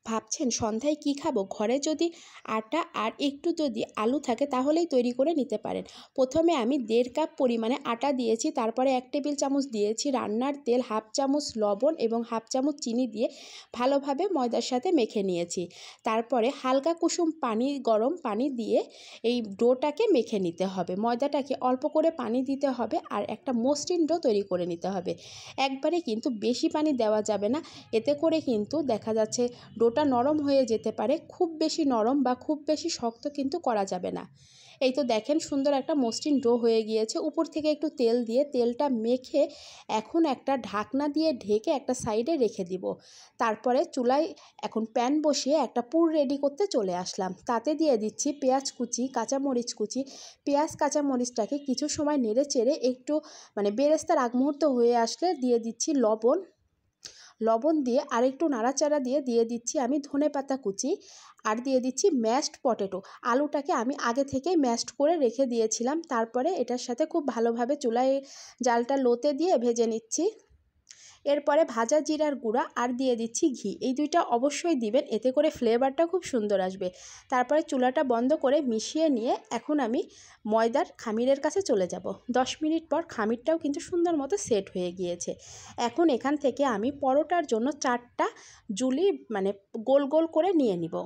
ভাবছেন সন্ধ্যায় কি খাবো, ঘরে যদি আটা আর একটু যদি আলু থাকে তাহলেই তৈরি করে নিতে পারেন। প্রথমে আমি 1.5 কাপ পরিমাণে আটা দিয়েছি, তারপরে 1 টেবিল চামচ দিয়েছি রান্নার তেল, হাফ চামচ লবণ এবং হাফ চামচ চিনি দিয়ে ভালোভাবে ময়দার সাথে মেখে নিয়েছি। তারপরে হালকা কুসুম পানি, গরম পানি দিয়ে এই ডোটাকে মেখে নিতে হবে। ময়দাটাকে অল্প করে পানি দিতে হবে আর একটা মসৃণ ডো তৈরি করে নিতে হবে। একবারে কিন্তু বেশি পানি দেওয়া যাবে না, এতে করে কিন্তু দেখা যাচ্ছে ডোটা নরম হয়ে যেতে পারে। খুব বেশি নরম বা খুব বেশি শক্ত কিন্তু করা যাবে না। এই তো দেখেন সুন্দর একটা মসৃণ ডো হয়ে গিয়েছে। উপর থেকে একটু তেল দিয়ে তেলটা মেখে এখন একটা ঢাকনা দিয়ে ঢেকে একটা সাইডে রেখে দিব। তারপরে চুলায় এখন প্যান বসিয়ে একটা পুর রেডি করতে চলে আসলাম। তাতে দিয়ে দিচ্ছি পেঁয়াজ কুচি, কাঁচামরিচ কুচি। পেঁয়াজ কাঁচামরিচটাকে কিছু সময় নেড়ে চেড়ে একটু বেরেস্তার আগ মুহূর্ত হয়ে আসলে দিয়ে দিচ্ছি লবণ দিয়ে আরেকটু নাড়াচাড়া দিয়ে দিচ্ছি আমি ধনেপাতা কুচি আর দিয়ে দিচ্ছি ম্যাশড পটেটো। আলুটাকে আমি আগে থেকেই ম্যাশড করে রেখে দিয়েছিলাম। তারপরে এটার সাথে খুব ভালোভাবে চুলায় জালটা লোতে দিয়ে ভেজে নিচ্ছি। এরপরে ভাজা জিরার গুঁড়া আর দিয়ে দিচ্ছি ঘি। এই দুইটা অবশ্যই দিবেন, এতে করে ফ্লেভারটা খুব সুন্দর আসবে। তারপরে চুলাটা বন্ধ করে মিশিয়ে নিয়ে এখন আমি ময়দার খামিরের কাছে চলে যাব। 10 মিনিট পর খামিরটাও কিন্তু সুন্দর মতো সেট হয়ে গিয়েছে। এখন এখান থেকে আমি পরোটার জন্য 4টা জুলি গোল গোল করে নিয়ে নিব।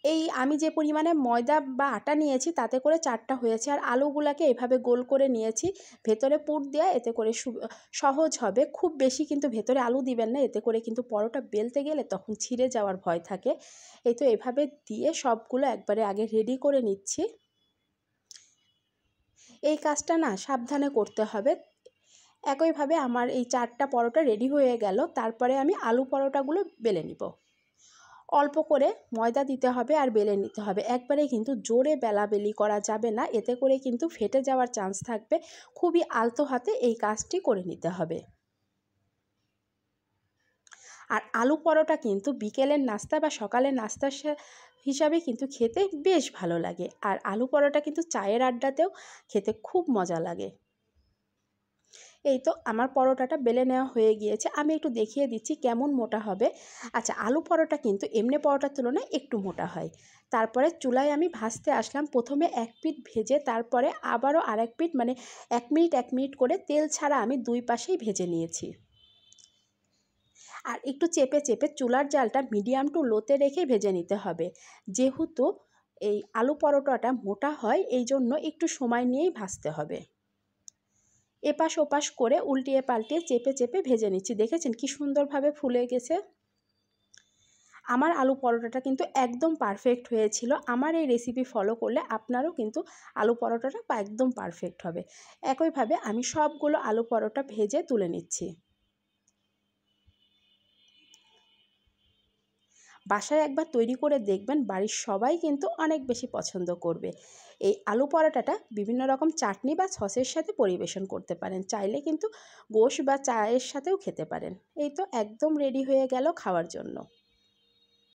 এই আমি যে পরিমাণে ময়দা বা আটা নিয়েছি তাতে করে 4টা হয়েছে। আর আলুগুলাকে এভাবে গোল করে নিয়েছি, ভেতরে পুর দেওয়া, এতে করে সহজ হবে। খুব বেশি কিন্তু ভেতরে আলু দিবেন না, এতে করে কিন্তু পরোটা বেলতে গেলে তখন ছিঁড়ে যাওয়ার ভয় থাকে। এই তো এভাবে দিয়ে সবগুলো একবারে আগে রেডি করে নিচ্ছি। এই কাজটা না সাবধানে করতে হবে। একইভাবে আমার এই 4টা পরোটা রেডি হয়ে গেল। তারপরে আমি আলু পরোটাগুলো বেলে নিব। অল্প করে ময়দা দিতে হবে আর বেলে নিতে হবে। একবারে কিন্তু জোরে বেলাবেলি করা যাবে না, এতে করে কিন্তু ফেটে যাওয়ার চান্স থাকবে। খুবই আলতো হাতে এই কাজটি করে নিতে হবে। আর আলু পরোটা কিন্তু বিকেলের নাস্তা বা সকালের নাস্তা হিসাবে কিন্তু খেতে বেশ ভালো লাগে। আর আলু পরোটা কিন্তু চায়ের আড্ডাতেও খেতে খুব মজা লাগে। এই তো আমার পরোটাটা বেলে নেওয়া হয়ে গিয়েছে। আমি একটু দেখিয়ে দিচ্ছি কেমন মোটা হবে। আচ্ছা, আলু পরোটা কিন্তু এমনি পরোটার তুলনায় একটু মোটা হয়। তারপরে চুলায় আমি ভাজতে আসলাম। প্রথমে এক পিঠ ভেজে তারপরে আবারও আরেক পিঠ 1 মিনিট 1 মিনিট করে তেল ছাড়া আমি 2 পাশেই ভেজে নিয়েছি। আর একটু চেপে চেপে চুলার জালটা মিডিয়াম টু লোতে রেখে ভেজে নিতে হবে। যেহেতু এই আলু পরোটাটা মোটা হয়, এই জন্য একটু সময় নিয়েই ভাজতে হবে। এপাশ ওপাশ করে উল্টিয়ে পাল্টিয়ে চেপে চেপে ভেজে নিচ্ছি। দেখেছেন কি সুন্দরভাবে ফুলে গেছে। আমার আলু পরোটাটা কিন্তু একদম পারফেক্ট হয়েছিল। আমার এই রেসিপি ফলো করলে আপনারও কিন্তু আলু পরোটাটা একদম পারফেক্ট হবে। একইভাবে আমি সবগুলো আলু পরোটা ভেজে তুলে নিচ্ছি। বাসায় একবার তৈরি করে দেখবেন, বাড়ির সবাই কিন্তু অনেক বেশি পছন্দ করবে। এই আলু পরোটাটা বিভিন্ন রকম চাটনি বা সসের সাথে পরিবেশন করতে পারেন, চাইলে কিন্তু গোশ বা চায়ের সাথেও খেতে পারেন। এই তো একদম রেডি হয়ে গেল খাওয়ার জন্য।